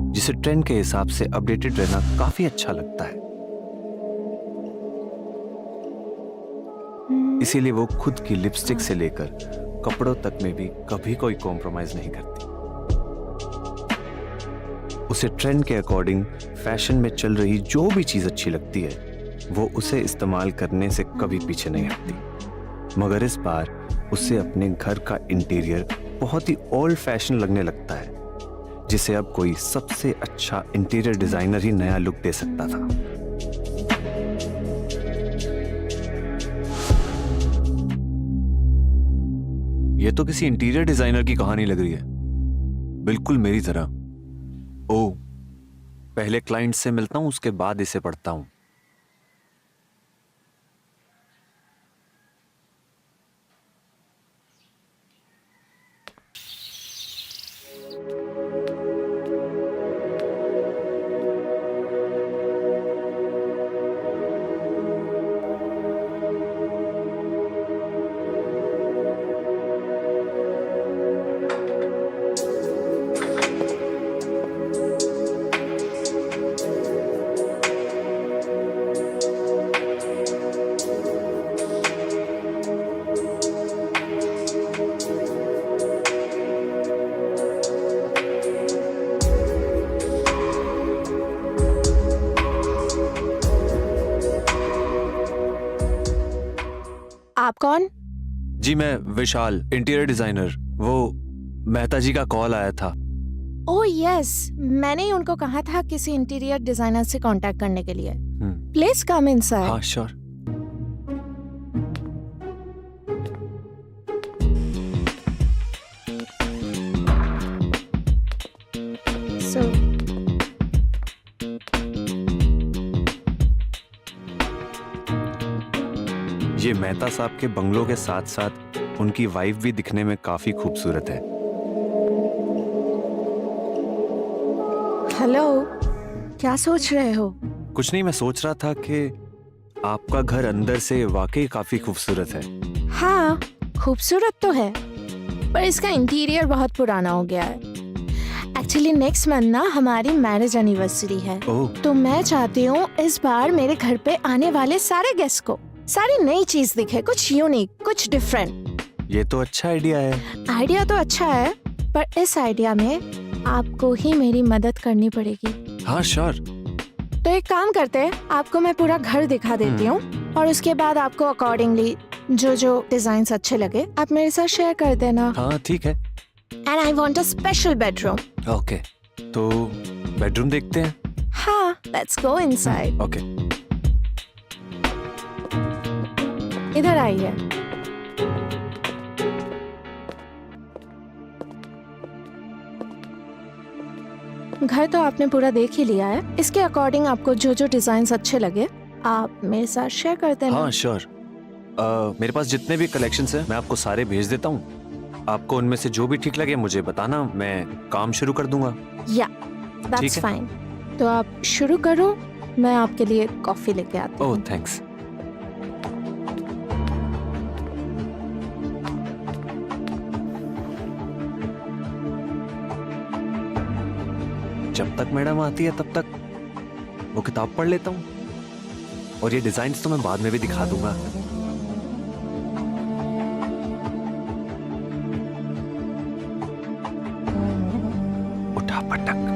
जिसे ट्रेंड के हिसाब से अपडेटेड रहना काफी अच्छा लगता है। इसीलिए वो खुद की लिपस्टिक से लेकर कपड़ों तक में भी कभी कोई कॉम्प्रोमाइज नहीं करती। उसे ट्रेंड के अकॉर्डिंग फैशन में चल रही जो भी चीज अच्छी लगती है वो उसे इस्तेमाल करने से कभी पीछे नहीं हटती। मगर इस बार उसे अपने घर का इंटीरियर बहुत ही ओल्ड फैशन लगने लगता है, जिसे अब कोई सबसे अच्छा इंटीरियर डिजाइनर ही नया लुक दे सकता था। यह तो किसी इंटीरियर डिजाइनर की कहानी लग रही है, बिल्कुल मेरी तरह। ओह, पहले क्लाइंट से मिलता हूं, उसके बाद इसे पढ़ता हूं। आप कौन? जी मैं विशाल, इंटीरियर डिजाइनर। वो मेहता जी का कॉल आया था। ओह यस, मैंने ही उनको कहा था किसी इंटीरियर डिजाइनर से कांटेक्ट करने के लिए। Please come inside. हाँ श्योर। सो ये मेहता साहब के बंगलों के साथ साथ उनकी वाइफ भी दिखने में काफी खूबसूरत है। हेलो, क्या सोच रहे हो? कुछ नहीं, मैं सोच रहा था कि आपका घर अंदर से वाकई काफी खूबसूरत है। हाँ, खूबसूरत तो है, पर इसका इंटीरियर बहुत पुराना हो गया है। एक्चुअली नेक्स्ट मंथ ना हमारी मैरिज एनिवर्सरी है। ओह, तो मैं चाहती हूँ इस बार मेरे घर पे आने वाले सारे गेस्ट को सारी नई चीज दिखे, कुछ यूनिक, कुछ डिफरेंट। ये तो अच्छा आइडिया है। आइडिया तो अच्छा है, पर इस आइडिया में आपको ही मेरी मदद करनी पड़ेगी। हाँ श्योर। तो एक काम करते हैं, आपको मैं पूरा घर दिखा देती हूँ और उसके बाद आपको अकॉर्डिंगली जो जो डिजाइन अच्छे लगे आप मेरे साथ शेयर कर देना। हाँ ठीक है। And I want a special bedroom. Okay, तो बेडरूम देखते हैं। हाँ, लेट्स गो इनसाइड। ओके। इधर आइए। घर तो आपने पूरा देख ही लिया है। इसके अकॉर्डिंग आपको जो जो डिजाइन अच्छे लगे आप मेरे साथ शेयर कर देना। हाँ श्योर। मेरे पास जितने भी कलेक्शंस हैं मैं आपको सारे भेज देता हूँ। आपको उनमें से जो भी ठीक लगे मुझे बताना, मैं काम शुरू कर दूंगा। या दैट्स फाइन। तो आप शुरू करो, मैं आपके लिए कॉफी लेके आती हूँ। ओह थैंक्स। जब तक मैडम आती है तब तक वो किताब पढ़ लेता हूँ, और ये डिजाइन्स तो मैं बाद में भी दिखा दूंगा। उठा पटक।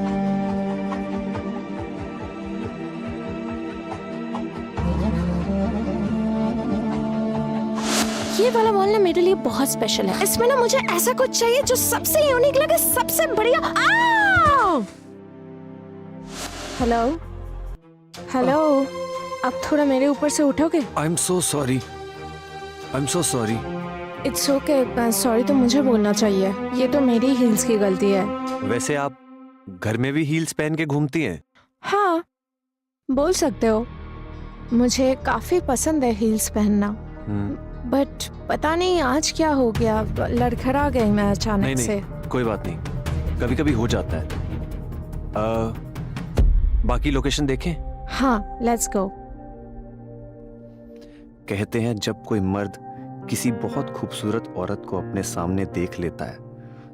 ये वाला वॉल ना मेरे लिए बहुत स्पेशल है। इसमें ना मुझे ऐसा कुछ चाहिए जो सबसे यूनिक लगे, सबसे बढ़िया। हेलो हेलो, आप थोड़ा मेरे ऊपर से उठोगे? I am so sorry, I am so sorry. It's okay, sorry तो मुझे बोलना चाहिए। ये तो मेरी हील्स की गलती है। वैसे आप घर में भी हील्स पहन के घूमती हैं? हाँ, बोल सकते हो। मुझे काफी पसंद है हील्स पहनना, बट पता नहीं आज क्या हो गया, लड़खड़ा गई मैं अचानक नहीं, से। कोई बात नहीं, कभी कभी हो जाता है। बाकी लोकेशन देखें? हाँ, लेट्स गो। कहते हैं जब कोई मर्द किसी बहुत खूबसूरत औरत को अपने सामने देख लेता है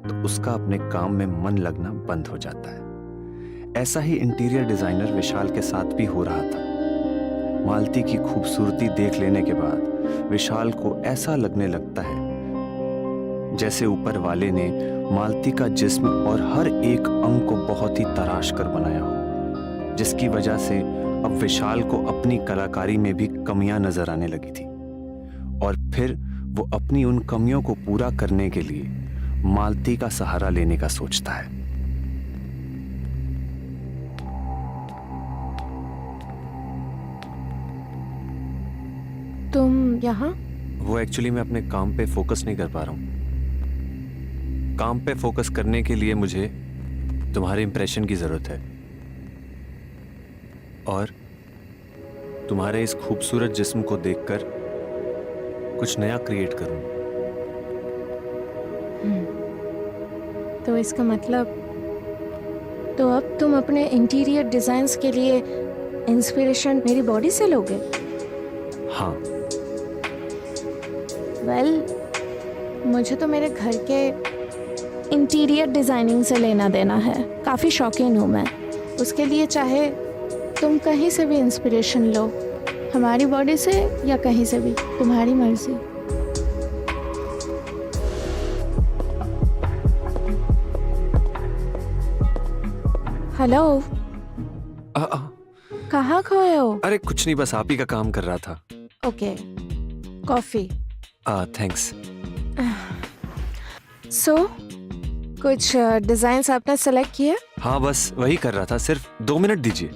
तो उसका अपने काम में मन लगना बंद हो जाता है। ऐसा ही इंटीरियर डिजाइनर विशाल के साथ भी हो रहा था। मालती की खूबसूरती देख लेने के बाद विशाल को ऐसा लगने लगता है जैसे ऊपर वाले ने मालती का जिस्म और हर एक अंग को बहुत ही तराश कर बनाया हो, जिसकी वजह से अब विशाल को अपनी कलाकारी में भी कमियां नजर आने लगी थी। और फिर वो अपनी उन कमियों को पूरा करने के लिए मालती का सहारा लेने का सोचता है। तुम यहाँ? वो एक्चुअली मैं अपने काम पे फोकस नहीं कर पा रहा हूँ। काम पे फोकस करने के लिए मुझे तुम्हारे इंप्रेशन की जरूरत है और तुम्हारे इस खूबसूरत जिस्म को देखकर कुछ नया क्रिएट करूं। तो इसका मतलब तो अब तुम अपने इंटीरियर डिजाइन्स के लिए इंस्पिरेशन मेरी बॉडी से लोगे? हाँ। वेल, मुझे तो मेरे घर के इंटीरियर डिजाइनिंग से लेना देना है। काफ़ी शौकीन हूँ मैं उसके लिए। चाहे तुम कहीं से भी इंस्पिरेशन लो, हमारी बॉडी से या कहीं से भी, तुम्हारी मर्जी। हेलो, कहाँ खोए हो? अरे कुछ नहीं, बस आप ही का काम कर रहा था। Okay, coffee. थैंक्स। सो कुछ डिजाइन्स आपने सेलेक्ट किए? हाँ, बस वही कर रहा था। सिर्फ 2 मिनट दीजिए।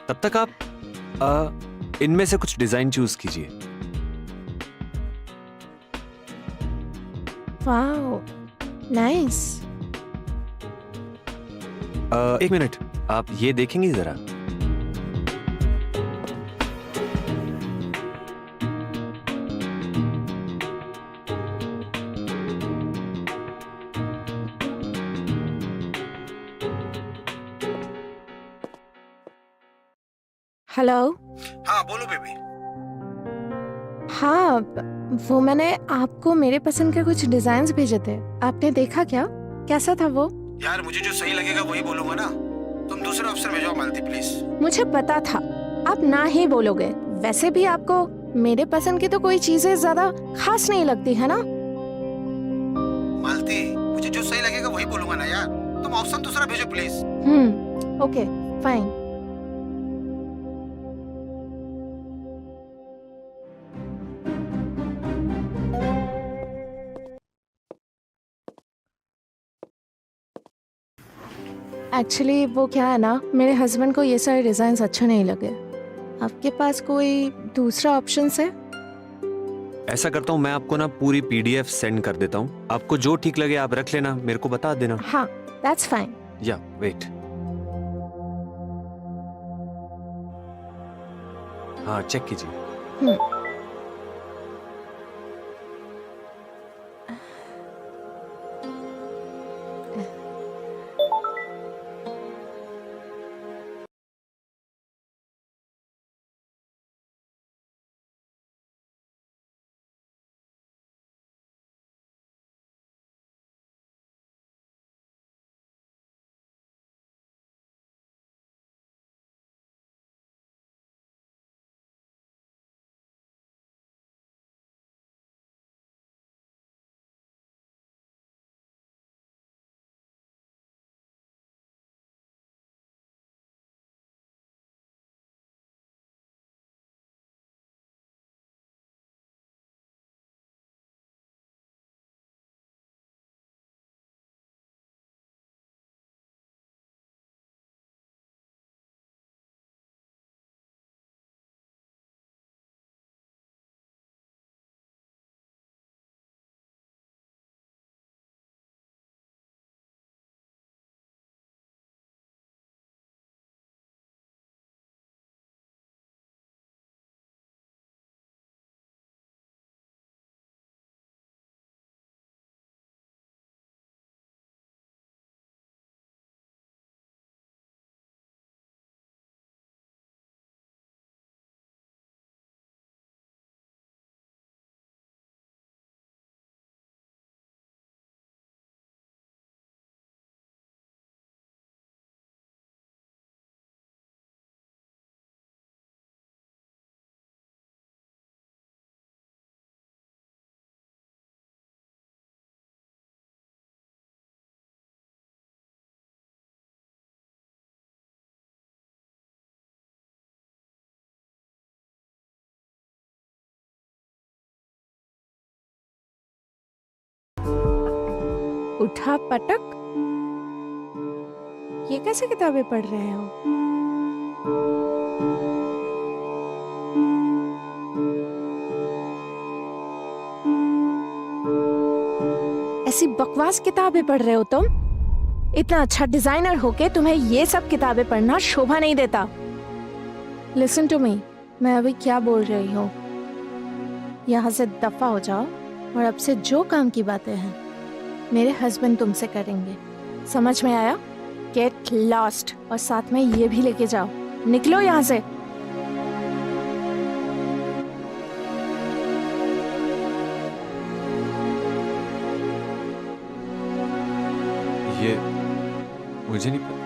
तब तक आप इनमें से कुछ डिजाइन चूज कीजिए। Wow, nice. 1 मिनट, आप ये देखेंगी जरा? हेलो। हाँ बोलो बेबी। हाँ, वो मैंने आपको मेरे पसंद के कुछ डिजाइन्स भेजे थे, आपने देखा क्या? कैसा था वो? यार मुझे जो सही लगेगा वही बोलूंगा ना। तुम दूसरे ऑप्शन भेजो मालती प्लीज। मुझे पता था आप ना ही बोलोगे। वैसे भी आपको मेरे पसंद की तो कोई चीजें ज्यादा खास नहीं लगती है ना। मालती मुझे जो सही लगेगा वही बोलूंगा ना यार। तुम ऑप्शन दूसरा भेजो प्लीज। Okay, fine. एक्चुअली वो क्या है ना, मेरे हस्बैंड को ये सारे डिजाइन अच्छे नहीं लगे। आपके पास कोई दूसरा ऑप्शन है? ऐसा करता हूँ, मैं आपको ना पूरी PDF सेंड कर देता हूँ। आपको जो ठीक लगे आप रख लेना, मेरे को बता देना। हाँ, दैट्स फाइन। या वेट, हाँ चेक कीजिए। उठा पटक। ये कैसे किताबें पढ़ रहे हो? ऐसी बकवास किताबें पढ़ रहे हो तुम? इतना अच्छा डिजाइनर होके तुम्हें ये सब किताबें पढ़ना शोभा नहीं देता। लिसन टू मी, मैं अभी क्या बोल रही हूँ, यहाँ से दफा हो जाओ और अब से जो काम की बातें हैं मेरे हस्बैंड तुमसे करेंगे। समझ में आया? गेट लॉस्ट, और साथ में ये भी लेके जाओ। निकलो यहाँ से। ये मुझे नहीं पता।